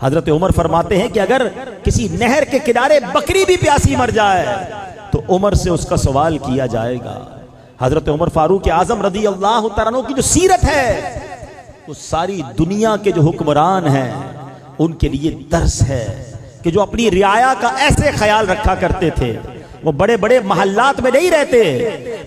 حضرت عمر فرماتے ہیں کہ اگر کسی نہر کے کنارے بکری بھی پیاسی مر جائے تو عمر سے اس کا سوال کیا جائے گا۔ حضرت عمر فاروق اعظم رضی اللہ تعالیٰ عنہ کی جو سیرت ہے وہ ساری دنیا کے جو حکمران ہیں ان کے لیے درس ہے کہ جو اپنی رعایا کا ایسے خیال رکھا کرتے تھے۔ وہ بڑے بڑے محلات میں نہیں رہتے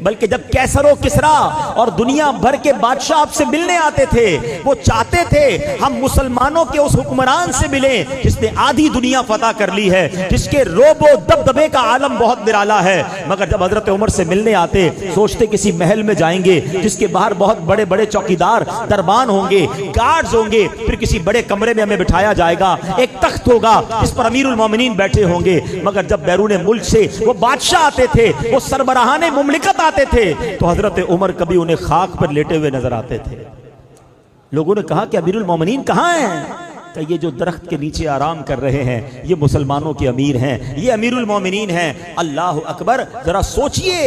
بلکہ جب کیسر و کسرا اور دنیا بھر کے بادشاہ آپ سے ملنے آتے تھے وہ چاہتے تھے ہم مسلمانوں کے اس حکمران سے ملیں جس نے آدھی دنیا فتح کر لی ہے، جس کے روب و دبدبے کا عالم بہت نرالا ہے۔ مگر جب حضرت عمر سے ملنے آتے سوچتے کسی محل میں جائیں گے جس کے باہر بہت بڑے بڑے چوکیدار دربان ہوں گے، گارڈز ہوں گے، پھر کسی بڑے کمرے میں ہمیں بٹھایا جائے گا، ایک تخت ہوگا جس پر امیر المومنین بیٹھے ہوں گے۔ مگر جب بیرون ملک سے وہ بادشاہ آتے تھے، وہ سربراہان مملکت آتے تھے تو حضرت عمر کبھی انہیں خاک پر لیٹے ہوئے نظر آتے تھے۔ لوگوں نے کہا کہ امیر المومنین کہاں ہیں؟ کہ یہ جو درخت کے نیچے آرام کر رہے ہیں یہ مسلمانوں کے امیر ہیں، یہ امیر المومنین ہیں۔ اللہ اکبر، ذرا سوچئے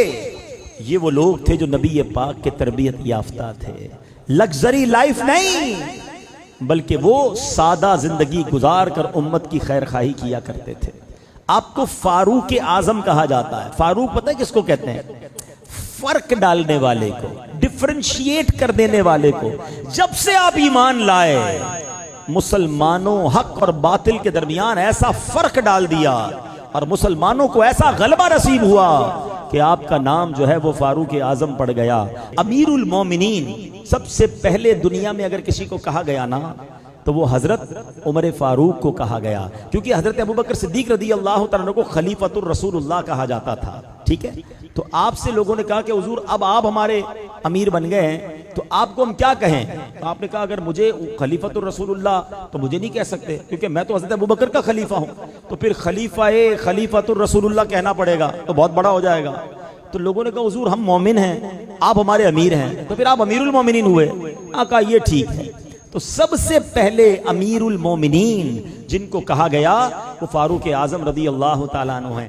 یہ وہ لوگ تھے جو نبی پاک کے تربیت یافتہ تھے، لگزری لائف نہیں بلکہ وہ سادہ زندگی گزار کر امت کی خیر خواہی کیا کرتے تھے۔ آپ کو فاروق اعظم کہا جاتا ہے۔ فاروق پتہ ہے کس کو کہتے ہیں؟ فرق ڈالنے والے کو، ڈفرینشیٹ کر دینے والے کو۔ جب سے آپ ایمان لائے مسلمانوں حق اور باطل کے درمیان ایسا فرق ڈال دیا اور مسلمانوں کو ایسا غلبہ نصیب ہوا کہ آپ کا نام جو ہے وہ فاروق اعظم پڑ گیا۔ امیر المومنین سب سے پہلے دنیا میں اگر کسی کو کہا گیا نا تو وہ حضرت عمر فاروق کو کہا گیا، کیونکہ حضرت ابوبکر صدیق رضی اللہ تعالیٰ کو خلیفۃ الرسول اللہ کہا جاتا تھا۔ ٹھیک ہے، تو آپ سے لوگوں نے کہا کہ حضور اب آپ ہمارے امیر بن گئے ہیں تو آپ کو ہم کیا کہیں؟ تو آپ نے کہا اگر مجھے خلیفۃ الرسول اللہ تو مجھے نہیں کہہ سکتے کیونکہ میں تو حضرت ابوبکر کا خلیفہ ہوں، تو پھر خلیفۃ الرسول اللہ کہنا پڑے گا تو بہت بڑا ہو جائے گا۔ تو لوگوں نے کہا حضور ہم مومن ہیں، آپ ہمارے امیر ہیں، تو پھر آپ امیر المومنین ہوئے۔ کہا یہ ٹھیک ہے۔ تو سب سے پہلے امیر المومنین جن کو کہا گیا وہ فاروق اعظم رضی اللہ تعالیٰ عنہ ہیں۔